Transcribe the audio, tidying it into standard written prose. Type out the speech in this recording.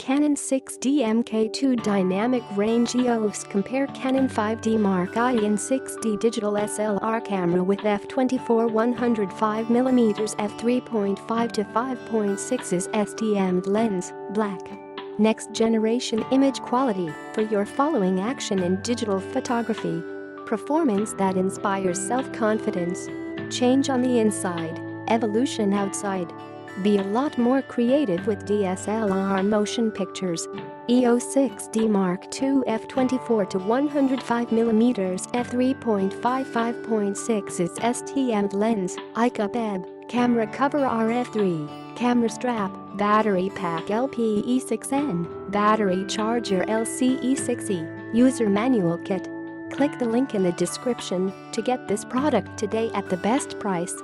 Canon 6D mk2 Dynamic Range EOS. Compare Canon 5D Mark I and 6D Digital SLR Camera with f/24 105mm f3.5 to 5.6's STM lens, black. Next generation image quality for your following action in digital photography. Performance that inspires self-confidence. Change on the inside, evolution outside. Be a lot more creative with DSLR motion pictures. EOS 6D Mark II f/24 to 105mm f3.5 5.6's STM lens, Eyecup EB, camera cover RF3, camera strap, battery pack LPE6N, battery charger LCE6E, user manual kit. Click the link in the description to get this product today at the best price.